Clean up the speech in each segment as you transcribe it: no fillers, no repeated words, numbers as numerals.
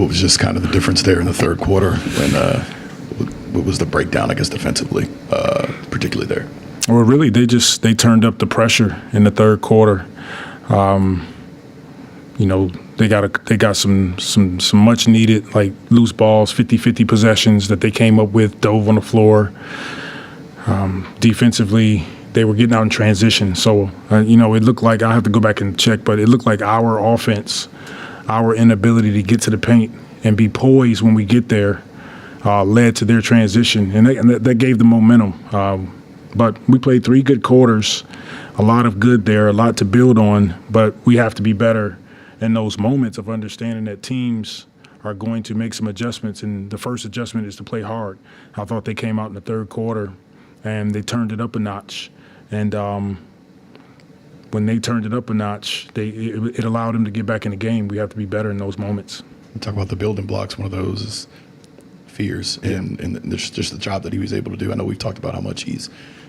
What was just kind of the difference there in the third quarter? What was the breakdown, I guess, defensively, particularly there? Well, really, they turned up the pressure in the third quarter. They got some much needed, like, loose balls, 50-50 possessions that they came up with, dove on the floor. Defensively, they were getting out in transition. So, it looked like, I have to go back and check, but it looked like our offense, our inability to get to the paint and be poised when we get there, led to their transition, and that gave them momentum. But we played 3 good quarters, a lot of good there, a lot to build on, but we have to be better in those moments of understanding that teams are going to make some adjustments, and the first adjustment is to play hard. I thought they came out in the third quarter, and they turned it up a notch. And when they turned it up a notch, it allowed them to get back in the game. We have to be better in those moments. Talk about the building blocks. One of those is fears, and just the job that he was able to do. I know we've talked about how much he's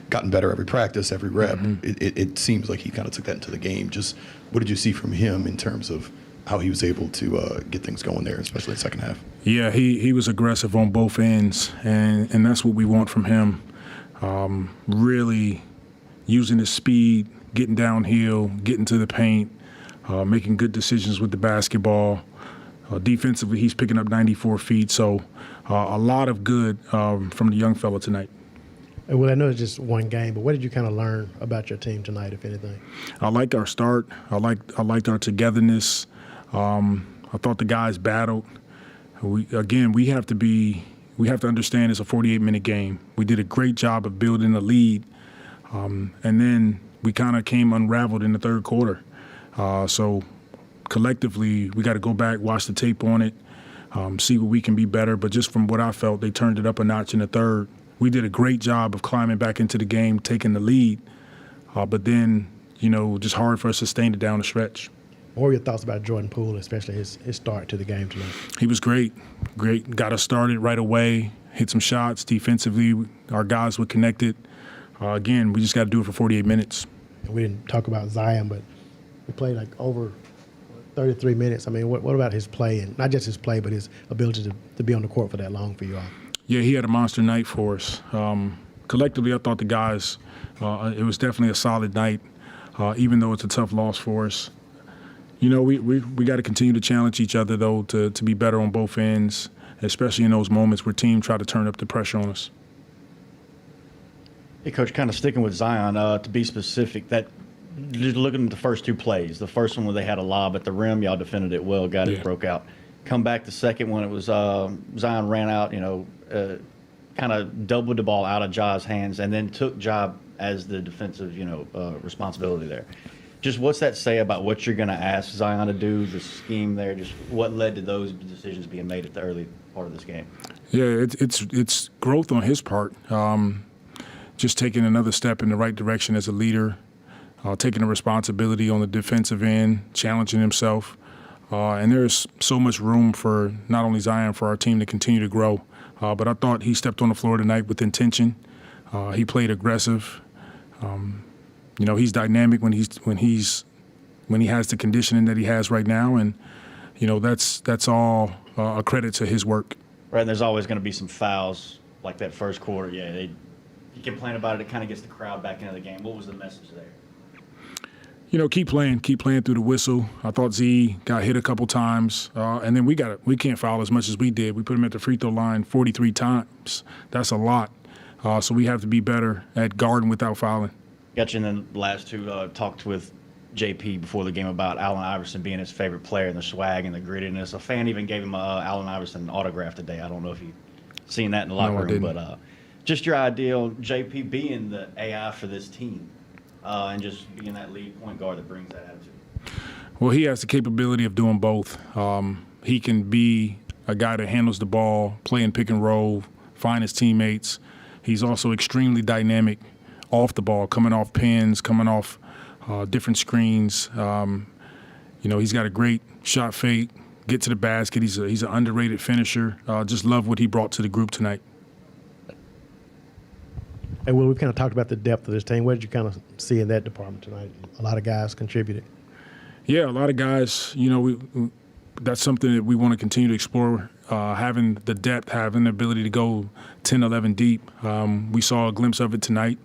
gotten better every practice, every rep. Mm-hmm. It seems like he kind of took that into the game. Just what did you see from him in terms of how he was able to get things going there, especially in the second half? Yeah, he was aggressive on both ends, and that's what we want from him. Really using his speed, getting downhill, getting to the paint, making good decisions with the basketball. Defensively, he's picking up 94 feet, so a lot of good from the young fella tonight. Well, I know it's just one game, but what did you kind of learn about your team tonight, if anything? I liked our start. I liked our togetherness. I thought the guys battled. We have to understand it's a 48-minute game. We did a great job of building a lead, and then we kind of came unraveled in the third quarter. So collectively, we got to go back, watch the tape on it, see what we can be better. But just from what I felt, they turned it up a notch in the third. We did a great job of climbing back into the game, taking the lead. But then, just hard for us to sustain it down the stretch. What were your thoughts about Jordan Poole, especially his start to the game tonight? He was great. Got us started right away, hit some shots defensively. Our guys were connected. Again, we just got to do it for 48 minutes. We didn't talk about Zion, but we played like over 33 minutes. I mean, what about his play, and not just his play, but his ability to be on the court for that long for you all? Yeah, he had a monster night for us. Collectively, I thought the guys, it was definitely a solid night, even though it's a tough loss for us. We got to continue to challenge each other, though, to be better on both ends, especially in those moments where teams try to turn up the pressure on us. Hey, Coach, kind of sticking with Zion, to be specific, that just looking at the first 2 plays, the first one where they had a lob at the rim, y'all defended it well, got it, broke out. Come back the second one, it was Zion ran out, kind of doubled the ball out of Ja's hands and then took Ja as the defensive, responsibility there. Just what's that say about what you're going to ask Zion to do, the scheme there, just what led to those decisions being made at the early part of this game? Yeah, it's growth on his part. Just taking another step in the right direction as a leader, taking a responsibility on the defensive end, challenging himself. And there's so much room for not only Zion, for our team to continue to grow. But I thought he stepped on the floor tonight with intention. He played aggressive. He's dynamic when he has the conditioning that he has right now, and that's all a credit to his work. Right, and there's always going to be some fouls like that first quarter. Yeah, you complain about it. It kind of gets the crowd back into the game. What was the message there? Keep playing through the whistle. I thought Z got hit a couple times, and then we can't foul as much as we did. We put him at the free throw line 43 times. That's a lot. So we have to be better at guarding without fouling. Got you in the last 2 talked with JP before the game about Allen Iverson being his favorite player and the swag and the grittiness. A fan even gave him a Allen Iverson autograph today. I don't know if you've seen that in the locker room, but just your idea on JP being the AI for this team. And just being that lead point guard that brings that attitude. Well, he has the capability of doing both. He can be a guy that handles the ball, playing pick and roll, find his teammates. He's also extremely dynamic off the ball, coming off pins, coming off different screens. He's got a great shot fake, get to the basket. He's an underrated finisher. Just love what he brought to the group tonight. And Will, we kind of talked about the depth of this team. What did you kind of see in that department tonight? A lot of guys contributed. Yeah, a lot of guys. that's something that we want to continue to explore. Having the depth, having the ability to go 10, 11 deep. We saw a glimpse of it tonight.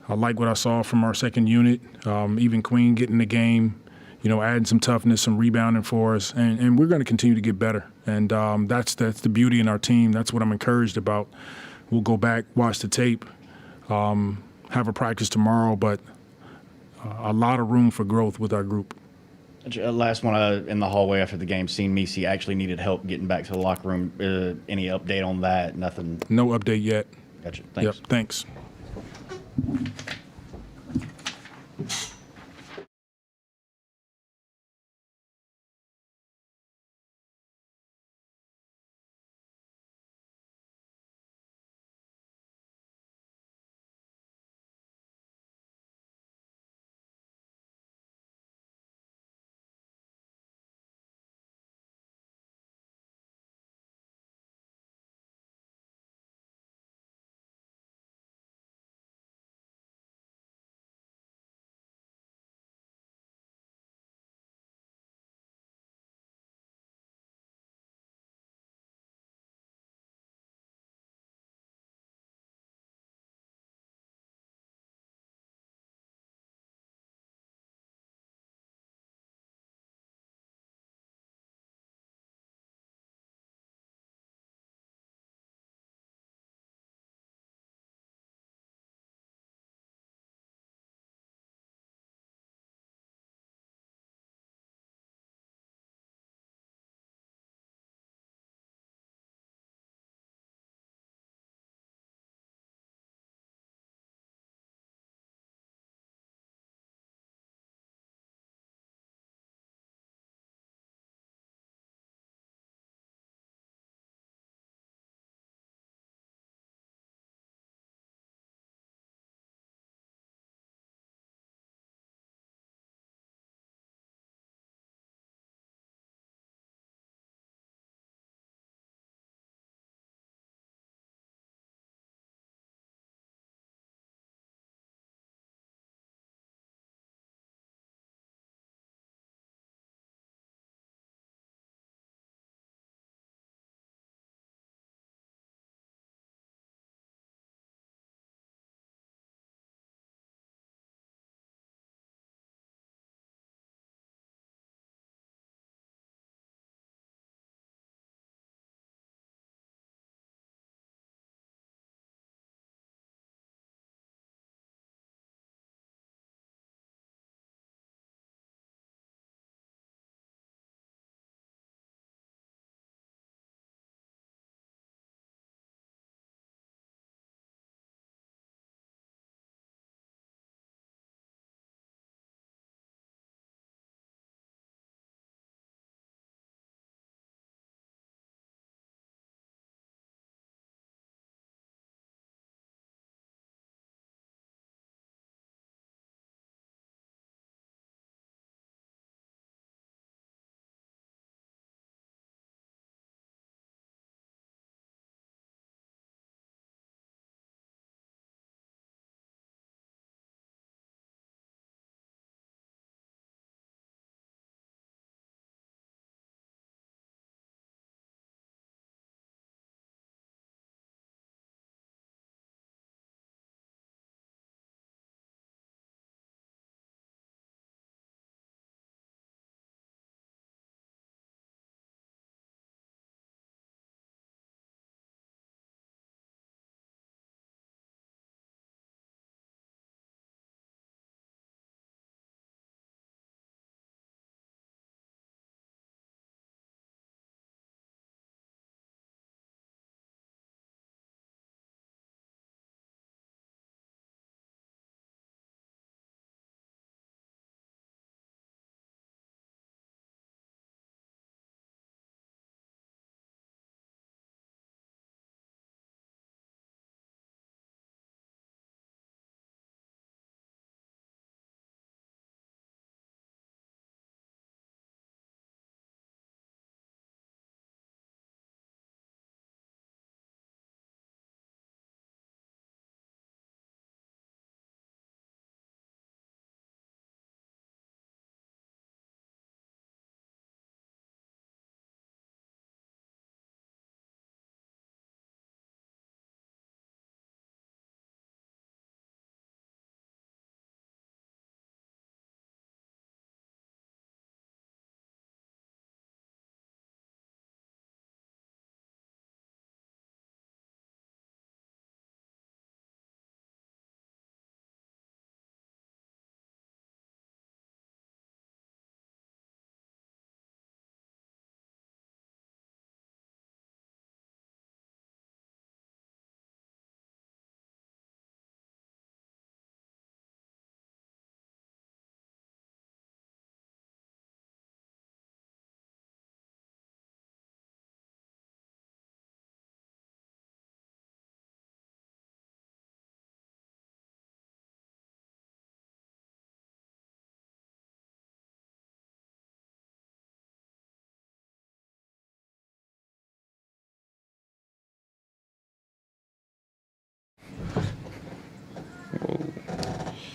I like what I saw from our second unit. Even Queen getting the game, adding some toughness, some rebounding for us, and we're going to continue to get better. And that's the beauty in our team. That's what I'm encouraged about. We'll go back, watch the tape, have a practice tomorrow, but a lot of room for growth with our group. Last one in the hallway after the game, seen Misi actually needed help getting back to the locker room. Any update on that? Nothing? No update yet. Gotcha. Thanks. Yep, thanks.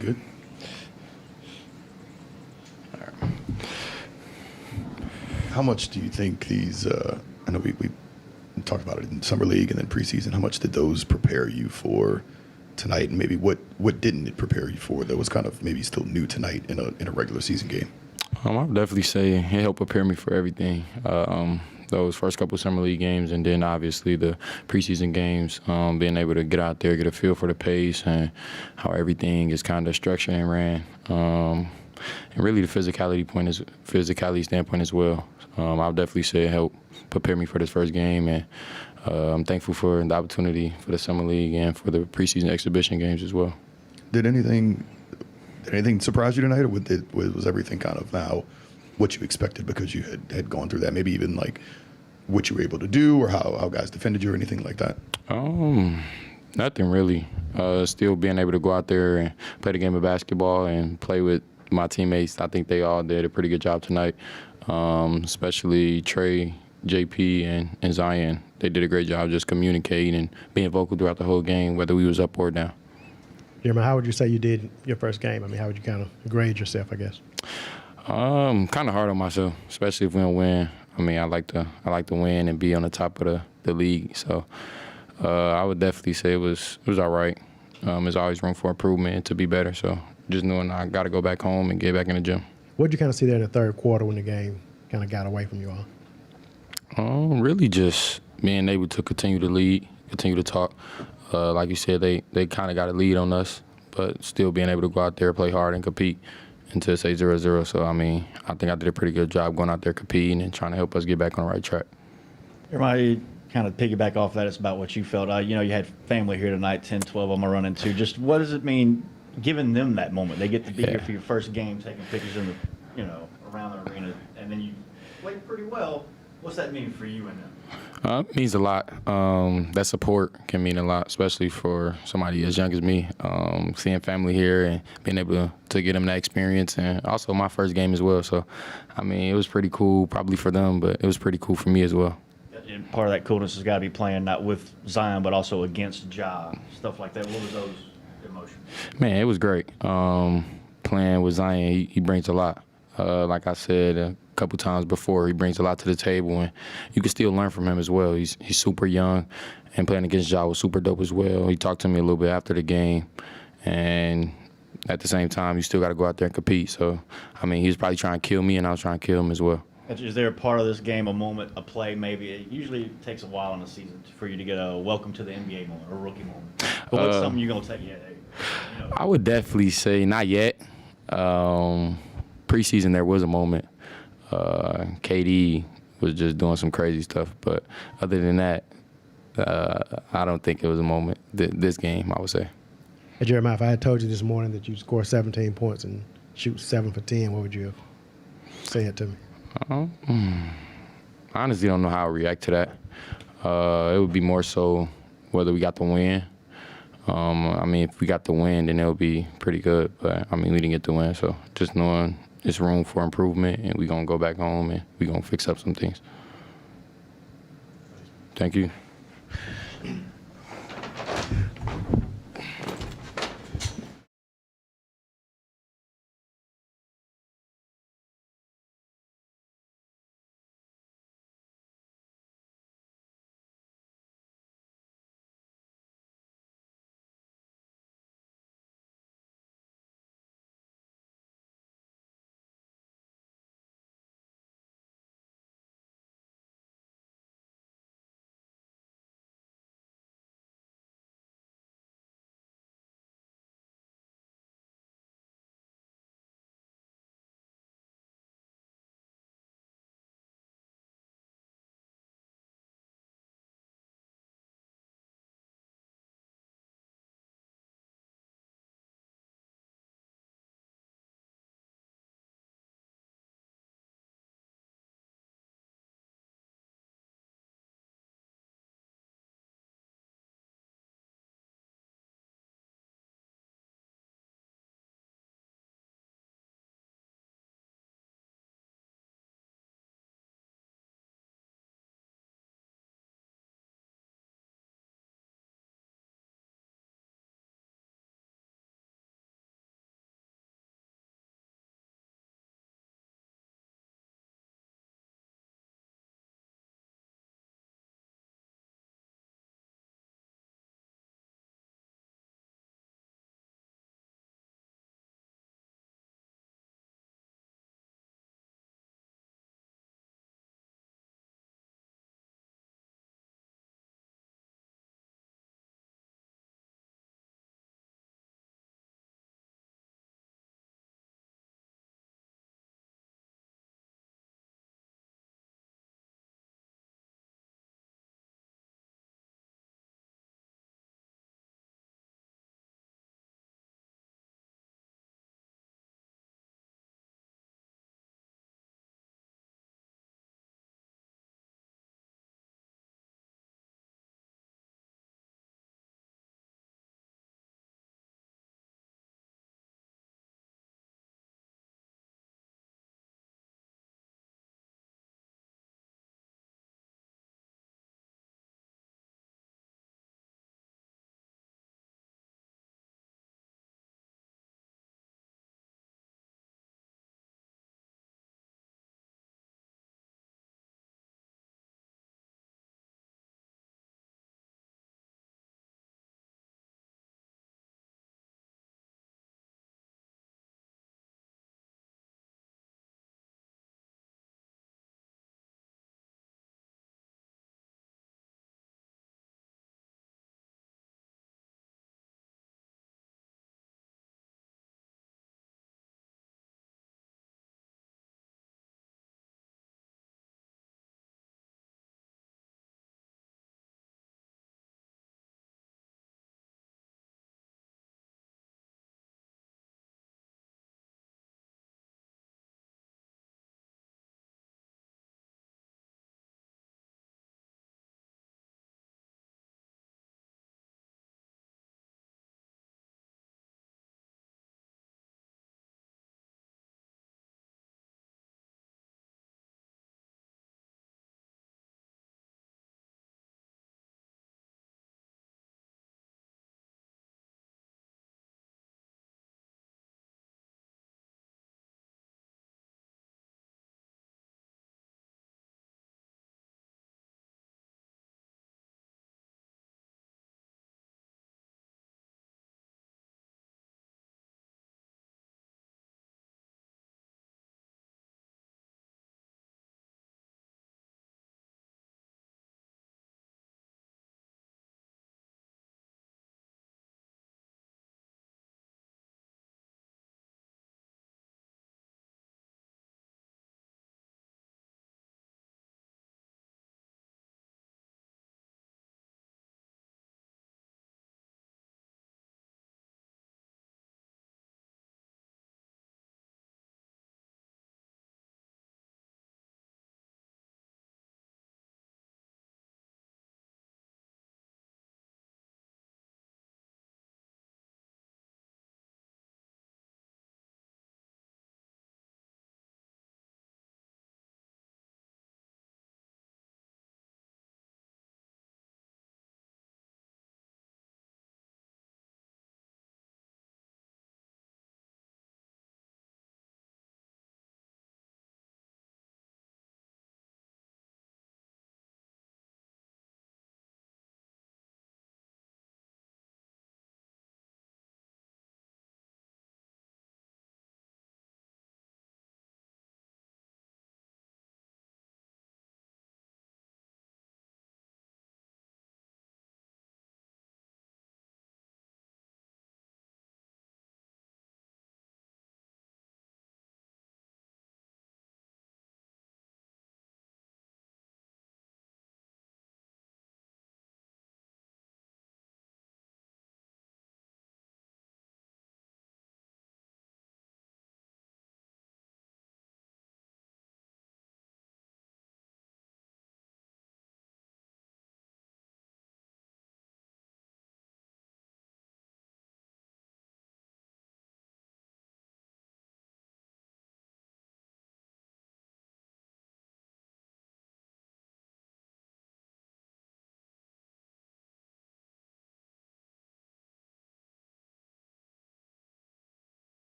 Good. How much do you think these? I know we talked about it in summer league and then preseason. How much did those prepare you for tonight, and maybe what didn't it prepare you for that was kind of maybe still new tonight in a regular season game? I would definitely say it helped prepare me for everything. Those first couple of summer league games, and then obviously the preseason games, being able to get out there, get a feel for the pace and how everything is kind of structured and ran. And really the physicality standpoint as well. I'll definitely say it helped prepare me for this first game, and I'm thankful for the opportunity for the summer league and for the preseason exhibition games as well. Did anything surprise you tonight, or was everything kind of now what you expected because you had gone through that? Maybe even like what you were able to do, or how guys defended you, or anything like that? Nothing really. Still being able to go out there and play the game of basketball and play with my teammates. I think they all did a pretty good job tonight, especially Trey, JP, and Zion. They did a great job just communicating and being vocal throughout the whole game, whether we was up or down. Jeremiah, how would you say you did your first game? I mean, how would you kind of grade yourself, I guess? Kind of hard on myself, especially if we don't win. I mean, I like to win and be on the top of the league. So I would definitely say it was all right. There's always room for improvement and to be better. So just knowing I got to go back home and get back in the gym. What did you kind of see there in the third quarter when the game kind of got away from you all? Really just being able to continue to lead, continue to talk. Like you said, they kind of got a lead on us, but still being able to go out there, play hard, and compete until say 0-0. So, I mean, I think I did a pretty good job going out there competing and trying to help us get back on the right track. Everybody kind of piggyback off that. It's about what you felt. You know, you had family here tonight, 10, 12 of them are running too. Just what does it mean giving them that moment? They get to be here for your first game, taking pictures in the, around the arena, and then you played pretty well. What's that mean for you and them? It means a lot. That support can mean a lot, especially for somebody as young as me. Seeing family here and being able to get them that experience, and also my first game as well. So, I mean, it was pretty cool probably for them, but it was pretty cool for me as well. And part of that coolness has got to be playing not with Zion, but also against Ja, stuff like that. What was those emotions? Man, it was great. Playing with Zion, he brings a lot. Like I said a couple times before, he brings a lot to the table, and you can still learn from him as well. He's super young, and playing against Ja was super dope as well. He talked to me a little bit after the game, and at the same time, you still got to go out there and compete. So, I mean, he was probably trying to kill me, and I was trying to kill him as well. Is there a part of this game, a moment, a play, maybe? It usually takes a while in the season for you to get a welcome to the NBA moment or rookie moment. But what's something you're going to take? I would definitely say not yet. Preseason, there was a moment. KD was just doing some crazy stuff. But other than that, I don't think it was a moment. This game, I would say. Hey, Jeremiah, if I had told you this morning that you score 17 points and shoot 7 for 10, what would you have said to me? I honestly don't know how I react to that. It would be more so whether we got the win. I mean, if we got the win, then it would be pretty good. But, I mean, we didn't get the win. So just knowing it's room for improvement, and we're going to go back home and we're going to fix up some things. Thank you.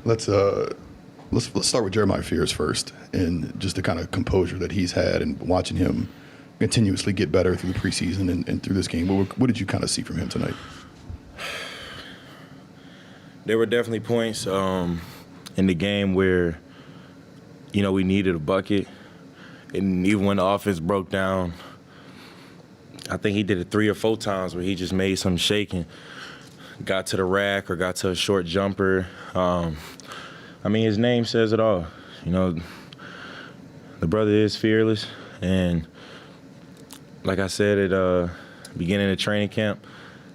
Let's start with Jeremiah Fears first, and just the kind of composure that he's had, and watching him continuously get better through the preseason and through this game. What did you kind of see from him tonight? There were definitely points in the game where, we needed a bucket. And even when the offense broke down, I think he did it 3 or 4 times where he just made some shaking, got to the rack or got to a short jumper. His name says it all. The brother is fearless. And like I said at the beginning of training camp,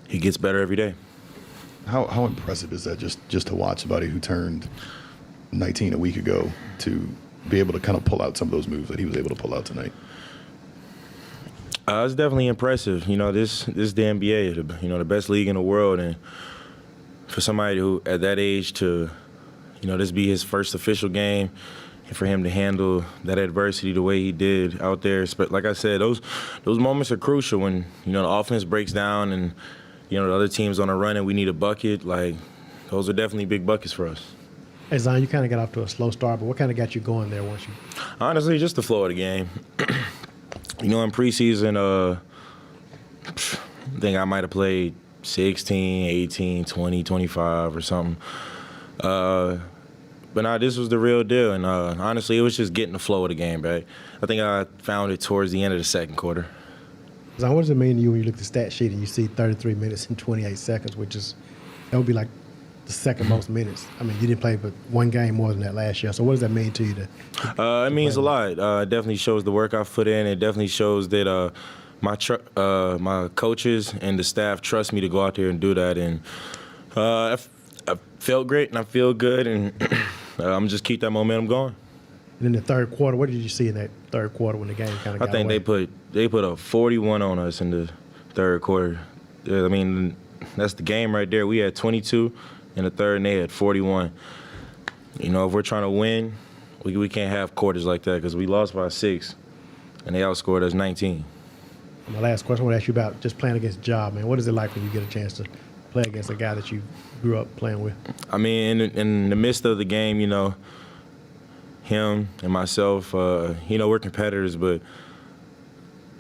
he gets better every day. How impressive is that just to watch somebody who turned 19 a week ago to be able to kind of pull out some of those moves that he was able to pull out tonight? It's definitely impressive. This is the NBA, the best league in the world, and for somebody who at that age to, this be his first official game, and for him to handle that adversity the way he did out there. But like I said, those moments are crucial when the offense breaks down and the other team's on a run and we need a bucket. Like, those are definitely big buckets for us. Hey, Zion, you kind of got off to a slow start, but what kind of got you going there once you? Honestly, just the flow of the game. In preseason, I think I might have played 16, 18, 20, 25 or something. But this was the real deal. And honestly, it was just getting the flow of the game back. I think I found it towards the end of the second quarter. Zion, what does it mean to you when you look at the stat sheet and you see 33 minutes and 28 seconds, that would be like the second most minutes? You didn't play but one game more than that last year. So what does that mean to you? It means a lot. It definitely shows the work I've put in. It definitely shows that my coaches and the staff trust me to go out there and do that. And I felt great and I feel good, and I'm just keep that momentum going. And in the third quarter, what did you see in that third quarter when the game kind of got away? I think they put a 41 on us in the third quarter. That's the game right there. We had 22 in the third, and they had 41. If we're trying to win, we can't have quarters like that, because we lost by 6, and they outscored us 19. My last question, I want to ask you about just playing against Ja, man. What is it like when you get a chance to play against a guy that you grew up playing with? In the midst of the game, him and myself, we're competitors, but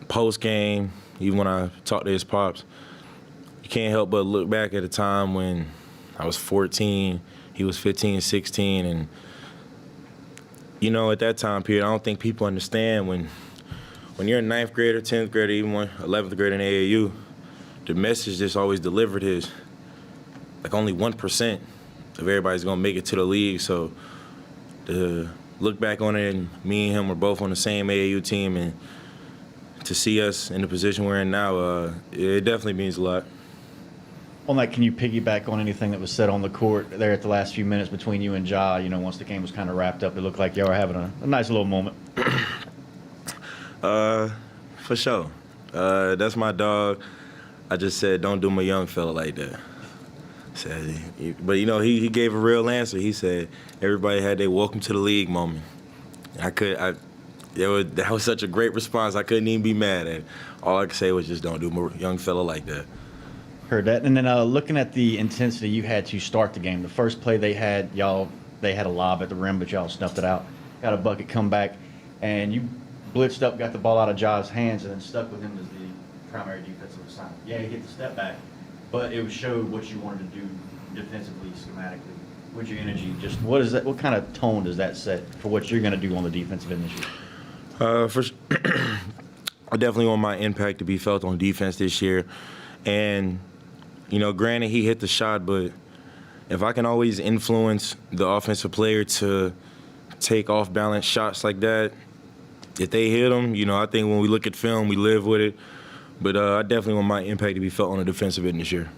post-game, even when I talk to his pops, you can't help but look back at a time when I was 14, he was 15, 16, and, at that time period, I don't think people understand when you're a 9th grader, 10th grader, even 11th grader in AAU, the message that's always delivered is, like, only 1% of everybody's going to make it to the league. So to look back on it, and me and him were both on the same AAU team, and to see us in the position we're in now, it definitely means a lot. On that, can you piggyback on anything that was said on the court there at the last few minutes between you and Ja? Once the game was kind of wrapped up, it looked like y'all were having a nice little moment. For sure. That's my dog. I just said, don't do my young fella like that. But he gave a real answer. He said everybody had their welcome to the league moment. That was such a great response. I couldn't even be mad at it. All I could say was just don't do my young fella like that. Heard that. And then looking at the intensity you had to start the game, the first play they had a lob at the rim, but y'all snuffed it out. Got a bucket, come back, and you blitzed up, got the ball out of Ja's hands, and then stuck with him as the primary defensive assignment. Yeah, he hit the step back, but it showed what you wanted to do defensively, schematically. What's your energy? Just what is that? What kind of tone does that set for what you're going to do on the defensive end this year? I definitely want my impact to be felt on defense this year, and granted he hit the shot, but if I can always influence the offensive player to take off-balance shots like that, if they hit them, I think when we look at film, we live with it. But I definitely want my impact to be felt on the defensive end this year.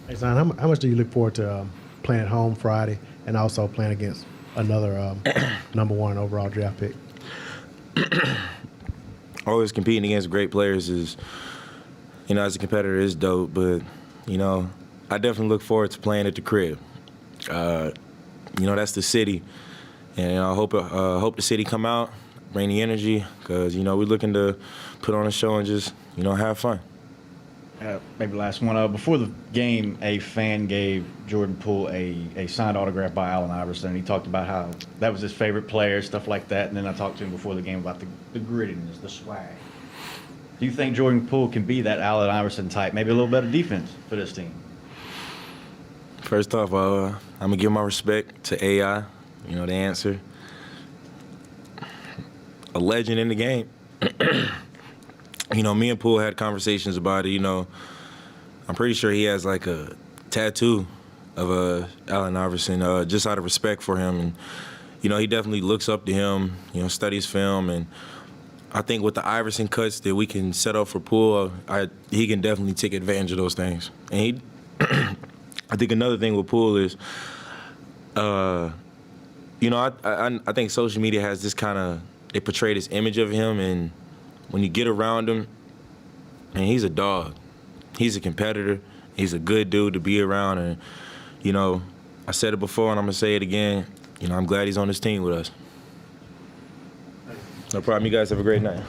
Hey, Zion, how much do you look forward to playing at home Friday and also playing against another number 1 overall draft pick? Always competing against great players is, as a competitor, is dope. But, I definitely look forward to playing at the crib. That's the city. And I hope the city come out, bring the energy, because, we're looking to put on a show and just, have fun. Maybe last one. Before the game, a fan gave Jordan Poole a signed autograph by Allen Iverson. And he talked about how that was his favorite player, stuff like that. And then I talked to him before the game about the grittiness, the swag. Do you think Jordan Poole can be that Allen Iverson type, maybe a little better defense for this team? First off, I'm going to give my respect to AI, the answer. A legend in the game. Me and Poole had conversations about it. I'm pretty sure he has like a tattoo of Allen Iverson, just out of respect for him. And, he definitely looks up to him, studies film. And I think with the Iverson cuts that we can set up for Poole, he can definitely take advantage of those things. And I think another thing with Poole is, I think social media has this kind of, they portray this image of him, and when you get around him, and he's a dog. He's a competitor. He's a good dude to be around. And, I said it before and I'm going to say it again. I'm glad he's on this team with us. No problem. You guys have a great night.